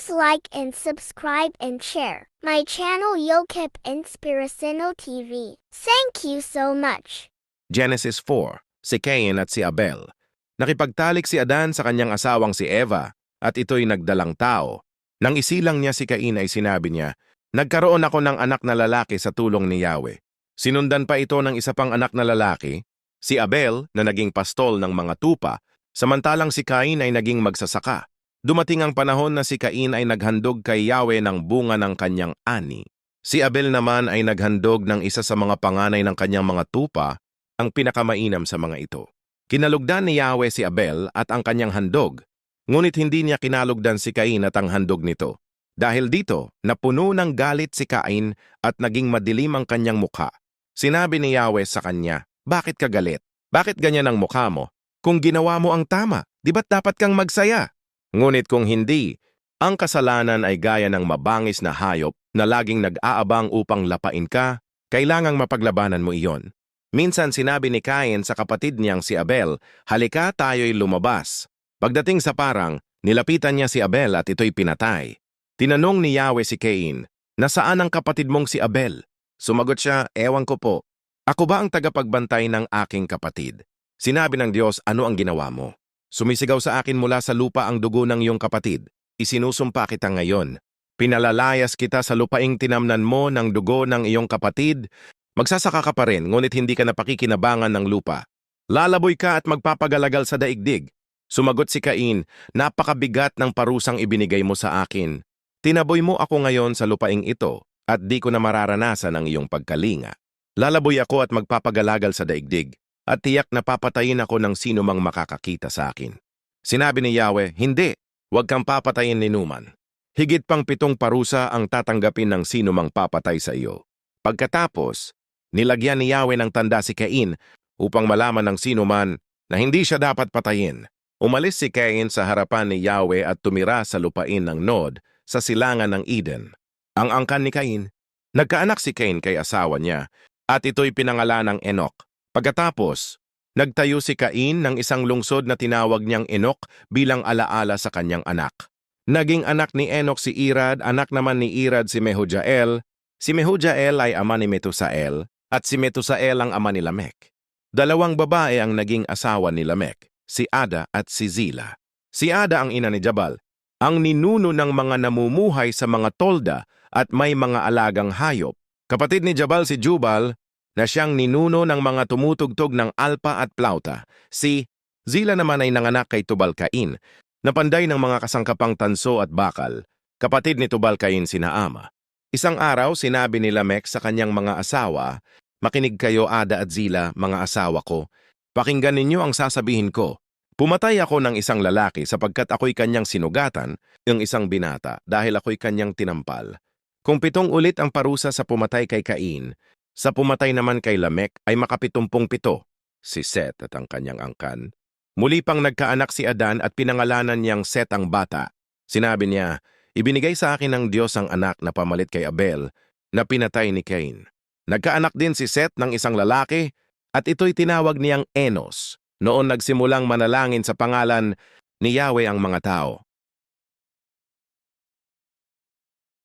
Please like and subscribe and share my channel Yokip Inspirasino TV. Thank you so much. Genesis 4, si Cain at si Abel. Nakipagtalik si Adan sa kanyang asawang si Eva at ito'y nagdalang tao. Nang isilang niya si Cain ay sinabi niya, "Nagkaroon ako ng anak na lalaki sa tulong ni Yahweh." Sinundan pa ito ng isa pang anak na lalaki, si Abel na naging pastol ng mga tupa, samantalang si Cain ay naging magsasaka. Dumating ang panahon na si Cain ay naghandog kay Yahweh ng bunga ng kanyang ani. Si Abel naman ay naghandog ng isa sa mga panganay ng kanyang mga tupa, ang pinakamainam sa mga ito. Kinalugdan ni Yahweh si Abel at ang kanyang handog, ngunit hindi niya kinalugdan si Cain at ang handog nito. Dahil dito, napuno ng galit si Cain at naging madilim ang kanyang mukha. Sinabi ni Yahweh sa kanya, "Bakit ka galit? Bakit ganyan ang mukha mo? Kung ginawa mo ang tama, di ba't dapat kang magsaya? Ngunit kung hindi, ang kasalanan ay gaya ng mabangis na hayop na laging nag-aabang upang lapain ka, kailangang mapaglabanan mo iyon." Minsan sinabi ni Cain sa kapatid niyang si Abel, "Halika tayo'y lumabas." Pagdating sa parang, nilapitan niya si Abel at ito'y pinatay. Tinanong ni Yahweh si Cain, "Nasaan ang kapatid mong si Abel?" Sumagot siya, "Ewan ko po. Ako ba ang tagapagbantay ng aking kapatid?" Sinabi ng Diyos, "Ano ang ginawa mo? Sumisigaw sa akin mula sa lupa ang dugo ng iyong kapatid. Isinusumpa kita ngayon. Pinalalayas kita sa lupaing tinamnan mo ng dugo ng iyong kapatid. Magsasaka ka pa rin, ngunit hindi ka napakikinabangan ng lupa. Lalaboy ka at magpapagalagal sa daigdig." Sumagot si Cain, "Napakabigat ng parusang ibinigay mo sa akin. Tinaboy mo ako ngayon sa lupaing ito at di ko na mararanasan ang iyong pagkalinga. Lalaboy ako at magpapagalagal sa daigdig at tiyak na papatayin ako ng sino mang makakakita sa akin." Sinabi ni Yahweh, "Hindi, huwag kang papatayin ni Numan. Higit pang 7 parusa ang tatanggapin ng sino mang papatay sa iyo." Pagkatapos, nilagyan ni Yahweh ng tanda si Cain upang malaman ng sino man na hindi siya dapat patayin. Umalis si Cain sa harapan ni Yahweh at tumira sa lupain ng Nod sa silangan ng Eden. Ang angkan ni Cain, nagkaanak si Cain kay asawa niya at ito'y pinangalan ng Enoch. Pagkatapos, nagtayo si Cain ng isang lungsod na tinawag niyang Enoch bilang alaala sa kanyang anak. Naging anak ni Enoch si Irad, anak naman ni Irad si Mehujael. Si Mehujael ay ama ni Metusael at si Metusael ang ama ni Lamech. 2 babae ang naging asawa ni Lamech, si Ada at si Zila. Si Ada ang ina ni Jabal, ang ninuno ng mga namumuhay sa mga tolda at may mga alagang hayop. Kapatid ni Jabal si Jubal, na siyang ninuno ng mga tumutugtog ng alpa at plauta. Si Zila naman ay nanganak kay Tubal-Cain, na panday ng mga kasangkapang tanso at bakal. Kapatid ni Tubal-Cain si Naama. Isang araw, sinabi ni Lamech sa kanyang mga asawa, "Makinig kayo, Ada at Zila, mga asawa ko. Pakinggan ninyo ang sasabihin ko. Pumatay ako ng isang lalaki sapagkat ako'y kanyang sinugatan, ng isang binata, dahil ako'y kanyang tinampal. Kung 7 ulit ang parusa sa pumatay kay Cain, sa pumatay naman kay Lamech ay maka-77, si Seth at ang kanyang angkan. Muli pang nagkaanak si Adan at pinangalanan niyang Seth ang bata. Sinabi niya, ibinigay sa akin ng Diyos ang anak na pamalit kay Abel na pinatay ni Cain. Nagkaanak din si Seth ng isang lalaki at ito'y tinawag niyang Enos. Noon nagsimulang manalangin sa pangalan ni Yahweh ang mga tao.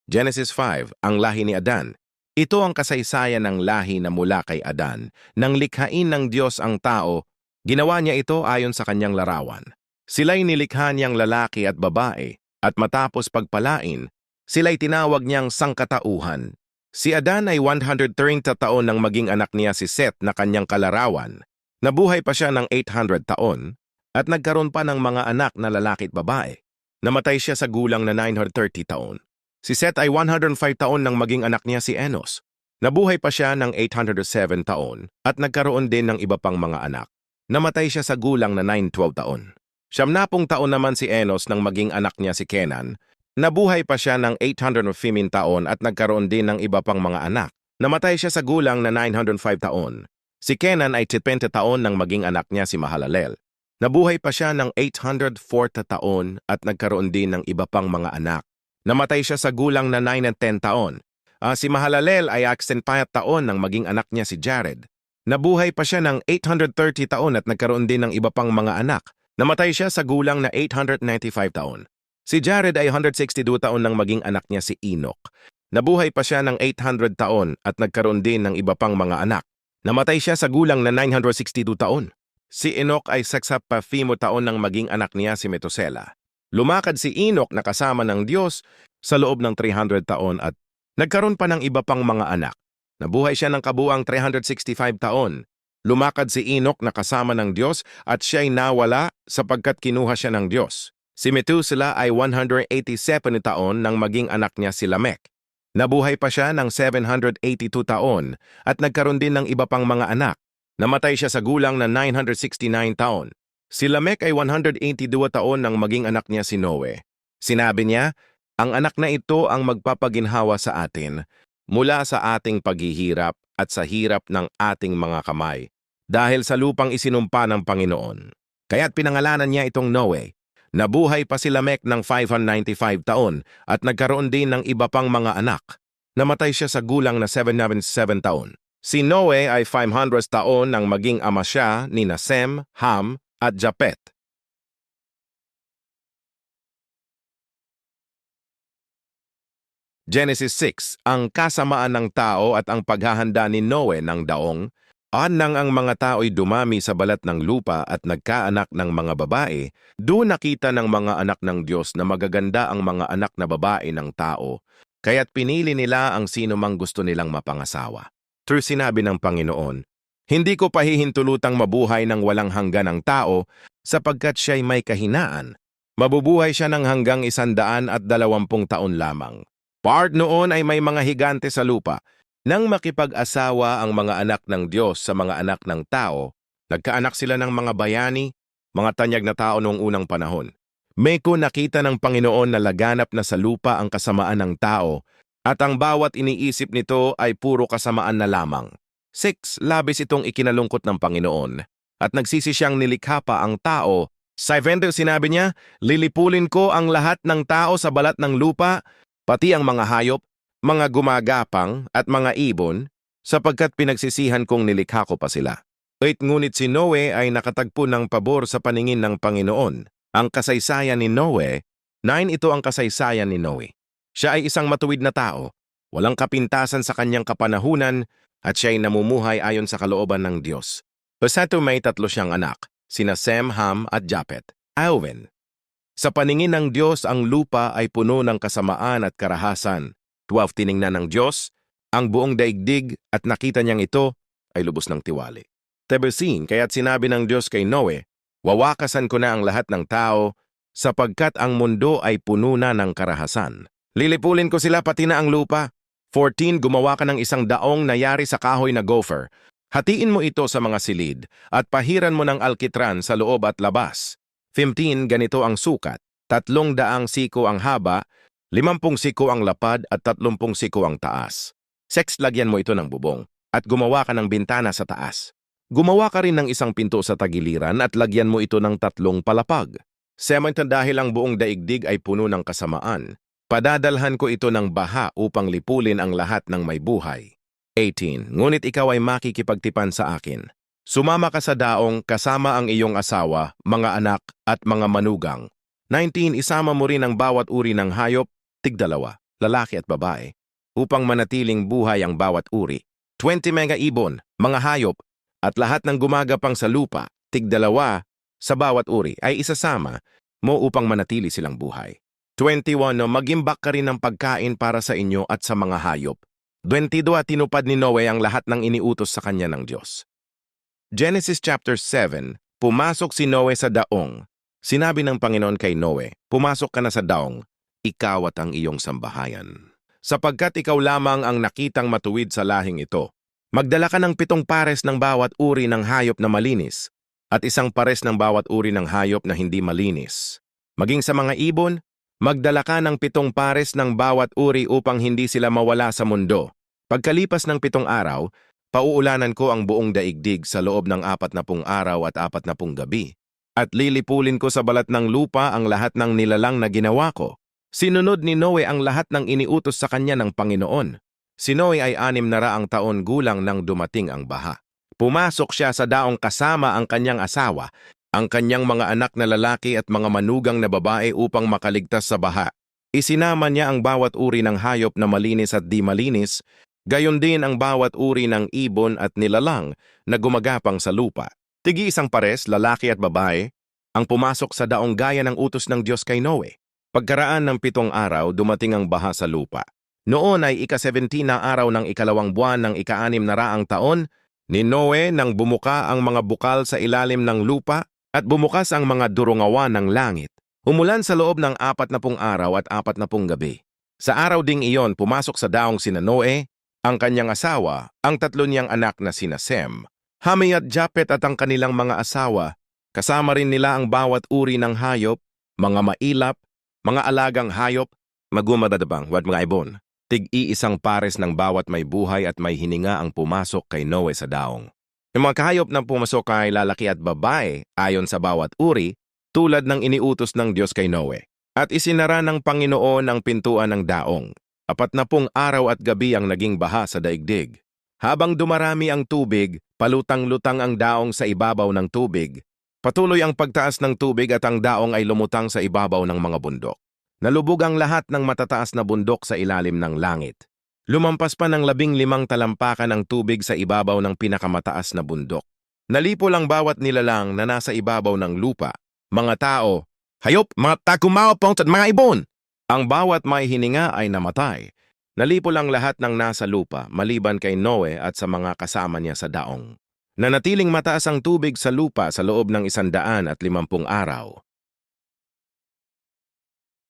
Genesis 5, ang lahi ni Adan. Ito ang kasaysayan ng lahi na mula kay Adan. Nang likhain ng Diyos ang tao, ginawa niya ito ayon sa kanyang larawan. Sila'y nilikha niyang lalaki at babae, at matapos pagpalain, sila'y tinawag niyang sangkatauhan. Si Adan ay 130 taon nang maging anak niya si Seth na kanyang kalarawan. Nabuhay pa siya ng 800 taon at nagkaroon pa ng mga anak na lalaki at babae. Namatay siya sa gulang na 930 taon. Si Seth ay 105 taon nang maging anak niya si Enos. Nabuhay pa siya ng 807 taon at nagkaroon din ng iba pang mga anak. Namatay siya sa gulang na 912 taon. 70 taon naman si Enos nang maging anak niya si Kenan. Nabuhay pa siya ng 815 taon at nagkaroon din ng iba pang mga anak. Namatay siya sa gulang na 905 taon. Si Kenan ay 70 taon nang maging anak niya si Mahalalel. Nabuhay pa siya ng 840 taon at nagkaroon din ng iba pang mga anak. Namatay siya sa gulang na 9 at 10 taon. Si Mahalalel ay 65 taon nang maging anak niya si Jared. Nabuhay pa siya ng 830 taon at nagkaroon din ng iba pang mga anak. Namatay siya sa gulang na 895 taon. Si Jared ay 162 taon nang maging anak niya si Enoch. Nabuhay pa siya ng 800 taon at nagkaroon din ng iba pang mga anak. Namatay siya sa gulang na 962 taon. Si Enoch ay 60 taon nang maging anak niya si Metusela. Lumakad si Enoch na kasama ng Diyos sa loob ng 300 taon at nagkaroon pa ng iba pang mga anak. Nabuhay siya ng kabuang 365 taon. Lumakad si Enoch na kasama ng Diyos at siya'y nawala sapagkat kinuha siya ng Diyos. Si Metusela ay 187 taon nang maging anak niya si Lamech. Nabuhay pa siya ng 782 taon at nagkaroon din ng iba pang mga anak. Namatay siya sa gulang na 969 taon. Si Lamech ay 182 taon nang maging anak niya si Noe. Sinabi niya, ang anak na ito ang magpapaginhawa sa atin mula sa ating paghihirap at sa hirap ng ating mga kamay dahil sa lupang isinumpa ng Panginoon. Kaya't pinangalanan niya itong Noe. Nabuhay pa si Lamech ng 595 taon at nagkaroon din ng iba pang mga anak. Namatay siya sa gulang na 707 taon. Si Noe ay 500 taon nang maging ama siya ni Sem, Ham at Japet. Genesis 6, ang kasamaan ng tao at ang paghahanda ni Noe ng daong. Nang ang mga tao'y dumami sa balat ng lupa at nagkaanak ng mga babae, doon nakita ng mga anak ng Diyos na magaganda ang mga anak na babae ng tao, kaya't pinili nila ang sino mang gusto nilang mapangasawa. True, sinabi ng Panginoon, hindi ko pahihintulutang mabuhay ng walang hanggan ang tao sapagkat siya'y may kahinaan. Mabubuhay siya ng hanggang 120 taon lamang. Noon ay may mga higante sa lupa. Nang makipag-asawa ang mga anak ng Diyos sa mga anak ng tao, nagkaanak sila ng mga bayani, mga tanyag na tao noong unang panahon. Meko nakita ng Panginoon na laganap na sa lupa ang kasamaan ng tao, at ang bawat iniisip nito ay puro kasamaan na lamang. 6. Labis itong ikinalungkot ng Panginoon, at nagsisi siyang nilikha pa ang tao. 7. Sinabi niya, lilipulin ko ang lahat ng tao sa balat ng lupa, pati ang mga hayop, mga gumagapang at mga ibon, sapagkat pinagsisihan kong nilikha ko pa sila. 8. Ngunit si Noe ay nakatagpo ng pabor sa paningin ng Panginoon. Ang kasaysayan ni Noe. 9. Ito ang kasaysayan ni Noe. Siya ay isang matuwid na tao, walang kapintasan sa kanyang kapanahunan, at siya ay namumuhay ayon sa kalooban ng Diyos. Pasato may 3 siyang anak, sina Sem, Ham at Japet. Awen. Sa paningin ng Diyos, ang lupa ay puno ng kasamaan at karahasan. 12. Tiningnan ng Diyos ang buong daigdig at nakita niyang ito ay lubos ng tiwali. 13. Kaya't sinabi ng Diyos kay Noe, wawakasan ko na ang lahat ng tao sapagkat ang mundo ay puno na ng karahasan. Lilipulin ko sila pati na ang lupa. 14. Gumawa ka ng isang daong na yari sa kahoy na gopher. Hatiin mo ito sa mga silid at pahiran mo ng alkitran sa loob at labas. 15. Ganito ang sukat. 300 siko ang haba, 50 siko ang lapad at 30 siko ang taas. 6. Lagyan mo ito ng bubong at gumawa ka ng bintana sa taas. Gumawa ka rin ng isang pinto sa tagiliran at lagyan mo ito ng 3 palapag. 7. Dahil ang buong daigdig ay puno ng kasamaan, padadalhan ko ito ng baha upang lipulin ang lahat ng may buhay. 18. Ngunit ikaw ay makikipagtipan sa akin. Sumama ka sa daong kasama ang iyong asawa, mga anak at mga manugang. 19. Isama mo rin ang bawat uri ng hayop, 2, lalaki at babae, upang manatiling buhay ang bawat uri. 20 mga ibon, mga hayop, at lahat ng gumagapang sa lupa, 2 sa bawat uri ay isasama mo upang manatili silang buhay. 21. Magimbak ka rin ng pagkain para sa inyo at sa mga hayop. 22. Tinupad ni Noe ang lahat ng iniutos sa kanya ng Diyos. Genesis chapter 7. Pumasok si Noe sa daong. Sinabi ng Panginoon kay Noe, pumasok ka na sa daong, ikaw at ang iyong sambahayan. Sapagkat ikaw lamang ang nakitang matuwid sa lahing ito. Magdala ka ng 7 pares ng bawat uri ng hayop na malinis, at 1 pares ng bawat uri ng hayop na hindi malinis. Maging sa mga ibon, magdala ka ng 7 pares ng bawat uri upang hindi sila mawala sa mundo. Pagkalipas ng 7 araw, pauulanan ko ang buong daigdig sa loob ng 40 araw at 40 gabi. At lilipulin ko sa balat ng lupa ang lahat ng nilalang na ginawa ko. Sinunod ni Noe ang lahat ng iniutos sa kanya ng Panginoon. Si Noe ay 600 taon gulang nang dumating ang baha. Pumasok siya sa daong kasama ang kanyang asawa ang kanyang mga anak na lalaki at mga manugang na babae upang makaligtas sa baha. Isinama niya ang bawat uri ng hayop na malinis at di malinis, gayon din ang bawat uri ng ibon at nilalang na gumagapang sa lupa. Tigi-isang pares, lalaki at babae, ang pumasok sa daong gaya ng utos ng Diyos kay Noe. Pagkaraan ng 7 araw, dumating ang baha sa lupa. Noon ay ika-17 na araw ng ikalawang buwan ng ika-6 na raang taon, ni Noe nang bumuka ang mga bukal sa ilalim ng lupa at bumukas ang mga durungawan ng langit. Umulan sa loob ng 40 araw at 40 gabi. Sa araw ding iyon, pumasok sa daong sina Noe, ang kanyang asawa, ang 3 niyang anak na sina Sem, Hami at Japet at ang kanilang mga asawa, kasama rin nila ang bawat uri ng hayop, mga mailap, mga alagang hayop, magumadadabang, wat mga ibon. Tig-iisang pares ng bawat may buhay at may hininga ang pumasok kay Noe sa daong. Yung mga kahayop na pumasok ay lalaki at babae ayon sa bawat uri, tulad ng iniutos ng Diyos kay Noe. At isinara ng Panginoon ang pintuan ng daong. 40 araw at gabi ang naging baha sa daigdig. Habang dumarami ang tubig, palutang-lutang ang daong sa ibabaw ng tubig. Patuloy ang pagtaas ng tubig at ang daong ay lumutang sa ibabaw ng mga bundok. Nalubog ang lahat ng matataas na bundok sa ilalim ng langit. Lumampas pa ng 15 talampakan ng tubig sa ibabaw ng pinakamataas na bundok. Nalipo lang bawat nilalang na nasa ibabaw ng lupa. Mga tao, hayop, mga takumawapong at mga ibon! Ang bawat may hininga ay namatay. Nalipo lang lahat ng nasa lupa maliban kay Noe at sa mga kasama niya sa daong. Nanatiling mataas ang tubig sa lupa sa loob ng 150 araw.